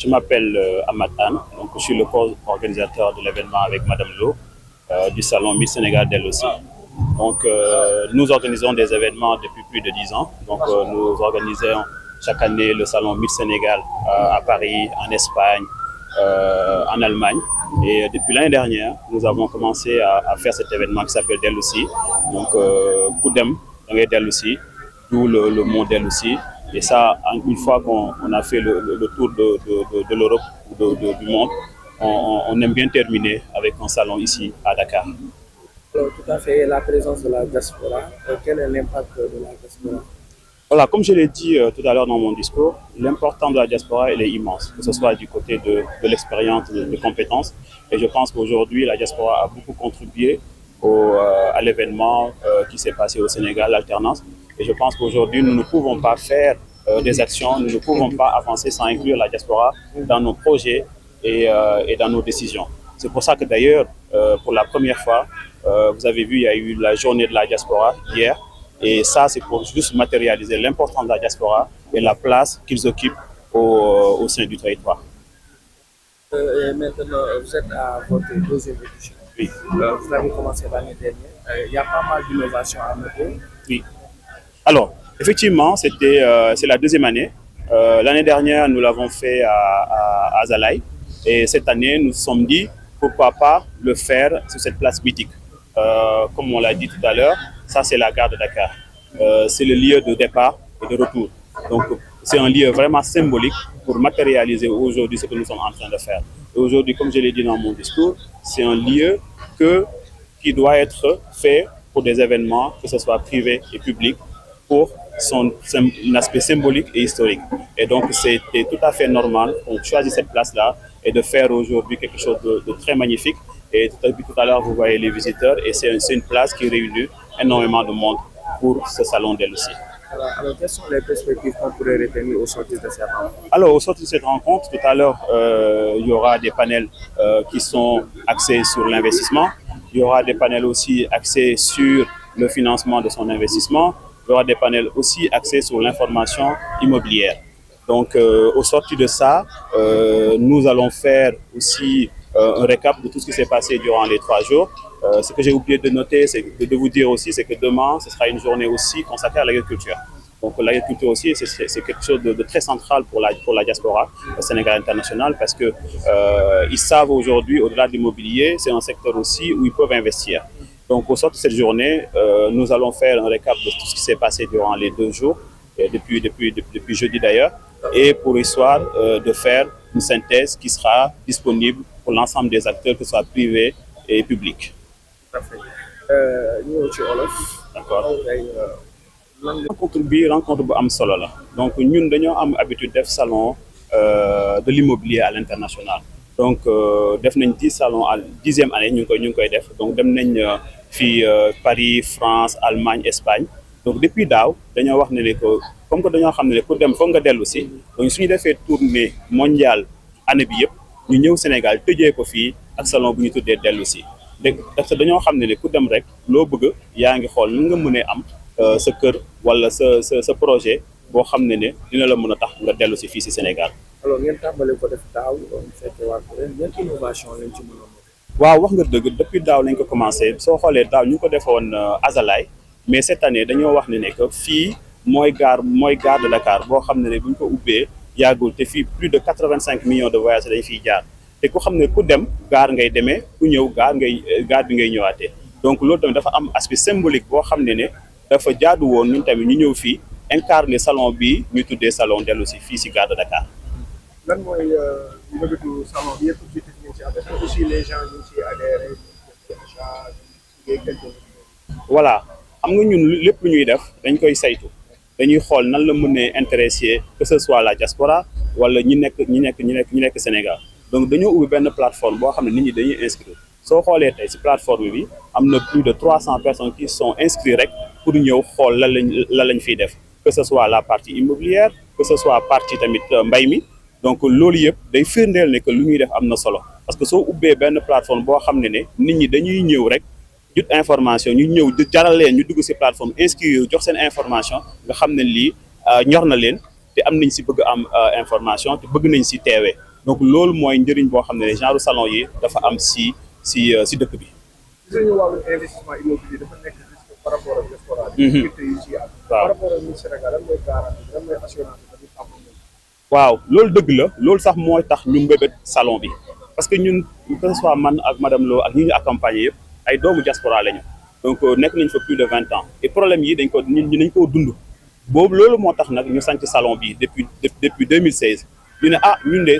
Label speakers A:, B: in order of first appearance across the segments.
A: Je m'appelle Amatan, donc je suis le co-organisateur de l'événement avec Madame Lo du salon Miss Sénégal d'elle aussi. Donc nous organisons des événements depuis plus de 10 ans. Donc nous organisons chaque année le salon Miss Sénégal à Paris, en Espagne, en Allemagne. Et depuis l'année dernière, nous avons commencé à faire cet événement qui s'appelle Del aussi. Donc Koudem, Del aussi, d'où le mot Del aussi. Et ça, une fois qu'on a fait le tour de l'Europe ou du monde, on aime bien terminer avec un salon ici à Dakar.
B: Alors, tout à fait, la présence de la diaspora, quel est l'impact de la diaspora?
A: Voilà, comme je l'ai dit tout à l'heure dans mon discours, l'importance de la diaspora elle est immense, que ce soit du côté de l'expérience, de compétences. Et je pense qu'aujourd'hui, la diaspora a beaucoup contribué à l'événement qui s'est passé au Sénégal, l'alternance. Et je pense qu'aujourd'hui, nous ne pouvons pas faire des actions, nous ne pouvons pas avancer sans inclure la diaspora dans nos projets et dans nos décisions. C'est pour ça que d'ailleurs, pour la première fois, vous avez vu, il y a eu la journée de la diaspora hier. Et ça, c'est pour juste matérialiser l'importance de la diaspora et la place qu'ils occupent au sein du territoire.
B: Et maintenant, vous êtes à votre deuxième édition.
A: Oui.
B: Vous avez commencé l'année dernière. Il y a pas mal d'innovations à noter.
A: Oui. Alors, effectivement, c'est la deuxième année. L'année dernière, nous l'avons fait à Azalaï. Et cette année, nous nous sommes dit, pourquoi pas le faire sur cette place mythique. Comme on l'a dit tout à l'heure, ça c'est la gare de Dakar. C'est le lieu de départ et de retour. Donc c'est un lieu vraiment symbolique pour matérialiser aujourd'hui ce que nous sommes en train de faire. Et aujourd'hui, comme je l'ai dit dans mon discours, c'est un lieu qui doit être fait pour des événements, que ce soit privés et publics, pour son aspect symbolique et historique. Et donc c'était tout à fait normal qu'on choisisse cette place-là et de faire aujourd'hui quelque chose de très magnifique. Et depuis tout à l'heure, vous voyez les visiteurs et c'est une place qui réunit énormément de monde pour ce salon d'elle aussi.
B: Alors, quelles sont les perspectives qu'on pourrait retenir au sortir de cette rencontre?
A: Alors, au sortir de cette rencontre, tout à l'heure, il y aura des panels qui sont axés sur l'investissement. Il y aura des panels aussi axés sur le financement de son investissement. Il y aura des panels aussi axés sur l'information immobilière. Donc, au sortir de ça, nous allons faire aussi un récap de tout ce qui s'est passé durant les 3 jours. Ce que j'ai oublié de noter, c'est de vous dire aussi, c'est que demain, ce sera une journée aussi consacrée à l'agriculture. Donc l'agriculture aussi, c'est quelque chose de très central pour la diaspora Sénégal internationale parce que ils savent aujourd'hui, au-delà de l'immobilier, c'est un secteur aussi où ils peuvent investir. Donc au sort de cette journée, nous allons faire un récap de tout ce qui s'est passé durant les 2 jours, depuis jeudi d'ailleurs, et pour histoire de faire une synthèse qui sera disponible pour l'ensemble des acteurs, que ce soit privés et publics.
B: Parfait. Nous, ci Olof.
A: D'accord. Rencontre bu am solo la donc ñun dañoo am habitude def salon de l'immobilier à l'international donc def nañ 10 salons à 10e année ñu ngi koy def donc dem nañ fii Paris, France, Allemagne, Espagne donc depuis daaw dañoo wax ne que comme que dañoo xam ne pour dem foog nga dellu si donc suñu defee tournée mondiale année bi yëpp ñu ñëw Sénégal tëjee ko fii ak salon bu ñu tuddee dellu si parce que dañoo xam ne ku dem rek loo bëgg yaa ngi xool nu nga mënee am sa kër wala sa projet boo xam ne dina la mën a tax nga dellu si fii si Sénégal.
B: Alors ngeen tàmbali ko def daaw fekkee waat ren yan innovation lañ ci mën a mën.
A: waaw wax nga dëgg depuis daaw lañ ko commencé soo xoolee daaw ñu ko defoon Azalaï mais cette année dañoo wax ne que fii mooy gare de Dakar boo xam ne bu ñu ko ubbee yàggul te fii plus de 85 millions de voyageurs dañ fiy jaar te ku xam ne ku dem gare ngay demee ku ñëw gare bi ngay ñëwaatee donc loolu tamit dafa am aspect symbolique boo xam ne dafa jaadu woon ñun tamit ñu ñëw fii incarner salon bi ñu tuddee salon dellu si fii si gare de Dakar.
B: lan mooy mbëbëtu salon bi yëpp ci ci avec aussi les gens ñu ci adhéré
A: voilà xam nga ñun lépp lu ñuy def dañ koy saytu dañuy xool nan la mënee intéresser que ce soit la diaspora wala ñi nekk Sénégal donc dañoo ubbi benn plateforme boo xam ne nit ñi dañuy inscrire soo xoolee tey si plateforme bi am na plus de 300 personnes qui sont inscrites rek pour ñëw xool lan lañ fiy def que ce soit la partie immobilière que ce soit partie tamit mbay mi donc loolu yëpp day firndeel ne que lu ñuy def am na solo parce que soo ubbee benn plateforme boo xam ne nit ñi dañuy ñëw rek jot information ñu ñëw jaral leen ñu dugg si plateforme inscrire jox seen information nga xam ne lii ñor na leen te am nañ si bëgg am information te bëgg nañ si teewee donc loolu mooy njëriñ boo xam ne genre salon yi dafa am si dëkk bi.
B: gis nañu wàllu investissement immobilier dafa nekk risque par rapport ak diaspora bi. activités yu ci am.
A: waaw
B: par rapport ak ñun Sénégal lan mooy garantie lan mooy assurance bi tamit am na.
A: waaw loolu dëgg la loolu sax mooy tax ñu mbébét salon bi parce que ñun que ce soit man ak madame Lo ak ñi ñu accompagné yëpp ay doomu diaspora lañu donc nekk nañ fa plus de 20 ans et problème yi dañ koo dund boobu loolu moo tax nag ñu sanc salon bi depuis 2016 ñu ne ñun de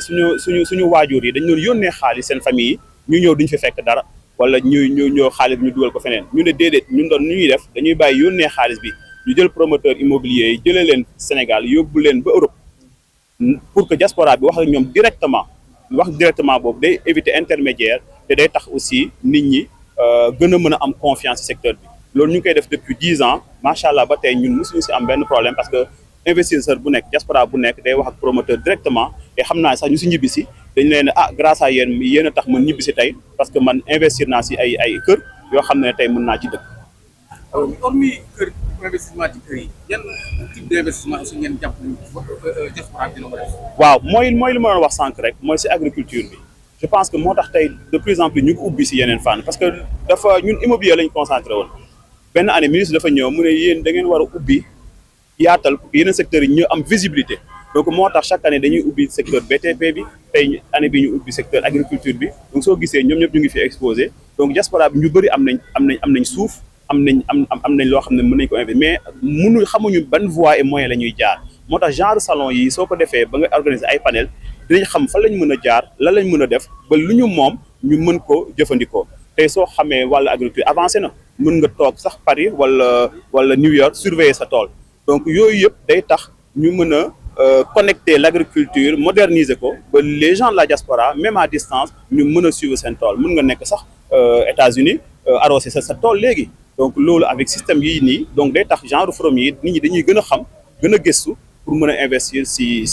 A: suñu waajur yi dañ doon yónnee xaalis seen famille yi ñu ñëw duñ fi fekk dara wala ñu ñëw xaalis bi ñu dugal ko feneen ñu ne déedéet ñun doon nu ñuy def dañuy bàyyi yónnee xaalis bi ñu jël promoteur immobilier yi jëlee leen Sénégal yóbbu leen ba Europe pour que diaspora bi wax ak ñoom directement boobu day éviter intermédiaire te day tax aussi nit ñi gën a mën a am confiance ci secteur bi loolu ñu ngi koy def depuis 10 ans macha allah ba tey ñun mosuñu ci am benn problème parce que investisseur bu nekk diaspora bu nekk day wax ak promoteur directement te xam naa sax ñu ci ñibbi si dañu leen grâce à yéen a tax mën ñibbi si tey parce que man investir naa ci ay kër yoo xam ne tey mën naa ci dëkk.
C: alors hormis kër investissement ci kër yi yan type d'investissement aussi ngeen jàpp diaspora bi dina ko def.
A: waaw mooy li ma doon wax sànq rek mooy ci agriculture bi je pense que moo tax tey de plus en plus ñu ngi ubbi ci yeneen fànn parce que dafa ñun immobilier lañ concentré woon benn année ministre dafa ñëw mu ne yéen da ngeen war a ubbi yaatal pour que yeneen secteurs yi ñu am visibilité donc moo tax chaque année dañuy ubbi secteur BTP bi tey année bi ñu ubbi secteur agriculture bi donc soo gisee ñoom ñëpp ñu ngi fi exposé donc diaspora bi ñu bëri am nañ suuf am nañ loo xam ne mën nañ ko investir mais xamuñu ban voie et moyen la ñuy jaar moo tax genre salon yi soo ko defee ba nga organiser ay panel dinañ xam fan lañ mën a jaar lan lañ mën a def ba lu ñu moom ñu mën ko jëfandikoo tey soo xamee wàllu agriculture avancé na mën nga toog sax Paris wala New York surveiller sa tool donc yooyu yëpp day tax ñu mën a connecter l'agriculture moderniser ko ba les gens de la diaspora même à distance ñu mën a suivre seen tool mën nga nekk sax États-Unis arroser sa tool léegi donc loolu avec système yii nii donc day tax genre forum yi nit ñi dañuy gën a xam gën a gëstu pour mën a investir si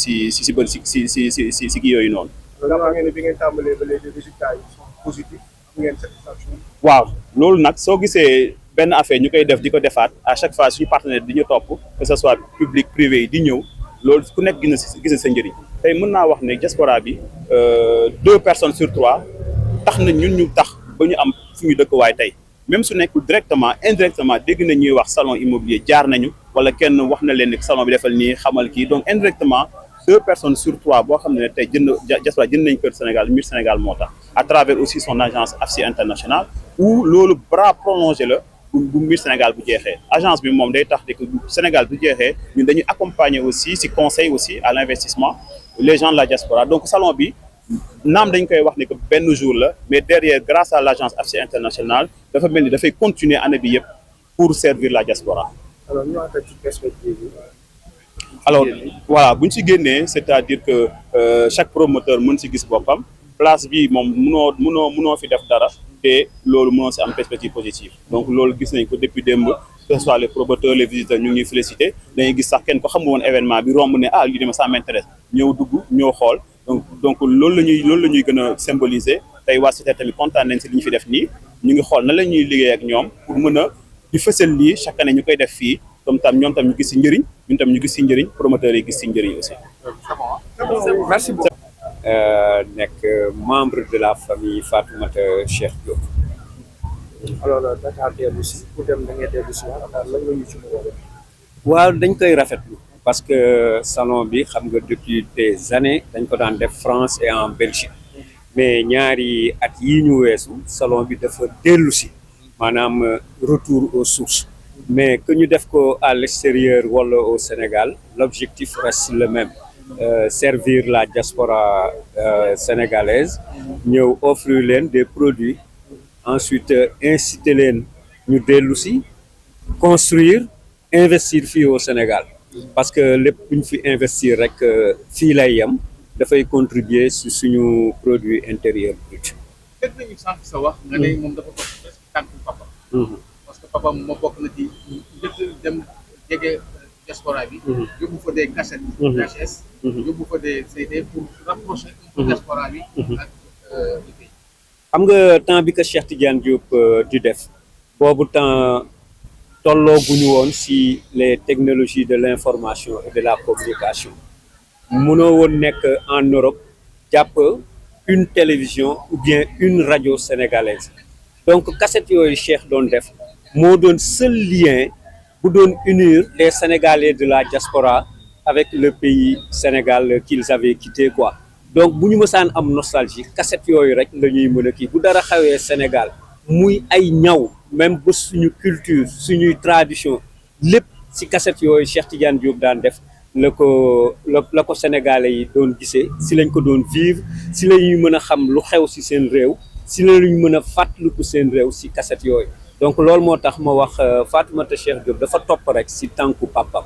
A: kii yooyu noonu.
B: vraiment ngeen ne bi ngeen tàmbalee ba léegi résultats yi sont positifs am ngeen satisfaction.
A: waaw loolu nag soo gisee benn affaire ñu koy def di ko defaat à chaque fois suñu partenaire di ñu topp que ce soit public privé yi di ñëw loolu ku nekk gis na sa njëriñ tey mën naa wax ne diaspora bi 2 personnes sur 3 tax na ñun ñu tax ba ñu am fu ñu dëkkuwaay tey même su nekkul directement indirectement dégg na ñuy wax salon immobilier jaar nañu wala kenn wax na leen ne salon bi defal nii xamal kii donc indirectement 2 personnes sur 3 boo xam ne tey diaspora jënd nañ kër Sénégal Mur Sénégal moo tax à travers aussi son agence AFSI International où loolu bras prolongé la bu Mur Sénégal bu jeexee agence bi moom day tax que Sénégal bu jeexee ñun dañuy accompagner aussi ci conseil aussi à l'investissement les gens de la diaspora donc salon bi naam dañ koy wax ne que benn jour la mais derrière grâce à l'agence AFSI International dafa mel ni dafay continuer année bi yëpp pour servir la diaspora.
B: alors ñu ànd ci perspective bi.
A: alors voilà bu ñu ci génnee c'est-à-dire que chaque promoteur mën ci gis boppam place bi moom mënoo fi def dara te loolu mënoo ci am perspective positive donc loolu gis nañ ko depuis démb que ce soit les promoteurs les visiteurs ñu ngi félicité dañuy gis sax kenn ko xamu woon événement bi romb ne lii dama ça m'intéresse ñëw dugg ñëw xool donc loolu la ñuy gën a symboliser tey waa CITER tamit kontaan nañ ci li ñu fi def nii ñu ngi xool nan la ñuy liggéey ak ñoom pour mën a di fësal lii chaque année ñu koy def fii comme tam ñoom tam ñu gis ci njëriñ ñun tam ñu gis ci njëriñ promoteurs yi gis ci njëriñ aussi.
C: merci beaucoup.
D: nekk membre de la famille Fatoumata Cheikh Diop.
B: alors Dakar dellu si pour dem da ngay dellu si lan nga ñu ci mën a def.
D: waaw dañ koy rafetlu parce que salon bi xam nga depuis des années dañ ko daan def France et en Belgique mais ñaari at yii ñu weesu salon bi dafa dellu si maanaam retour aux sources mais que ñu def ko à l'extérieur wala au Sénégal l'objectif reste le même. Servir la diaspora sénégalaise ñëw offrir leen des produits ensuite inciter leen ñu dellu si construire investir fii au Sénégal parce que lépp lu ñu fi investir rek fii lay yem dafay contribuer si suñu produit intérieur brut.
C: dégg nañu sànq sa wax nga ne moom dafa bokk presque tànku papa. parce que papa moo bokk na ci njëkk dem jege diaspora bi. yóbbu fa des cassettes. VHS. yóbbu fa des CD pour rapprocher diaspora bi ak liggéey.
D: xam nga temps bi ko Cheikh Tidiane Diop di def boobu temps tollooguñu woon si les technologies de l'information et de la communication mënoo woon nekk en Europe jàpp une télévision ou bien une radio sénégalaise donc cassette yooyu Cheikh doon def moo doon seul lien bu doon unir les Sénégalais de la diaspora avec le pays Sénégal qu'ils avaient quitté quoi donc bu ñu mësaan am nostalgie cassette yooyu rek la ñuy mën a kii bu dara xawee Sénégal muy ay ñaw même ba suñu culture suñuy tradition lépp ci cassette yooyu Cheikh Tidiane Diop daan def la ko Sénégalais yi doon gisee si lañ ko doon vivre si la ñuy mën a xam lu xew si seen réew si la ñuy mën a fàttaliku seen réew si cassette yooyu donc loolu moo tax ma wax Fatoumata Cheikh Diop dafa topp rek si tànku papa.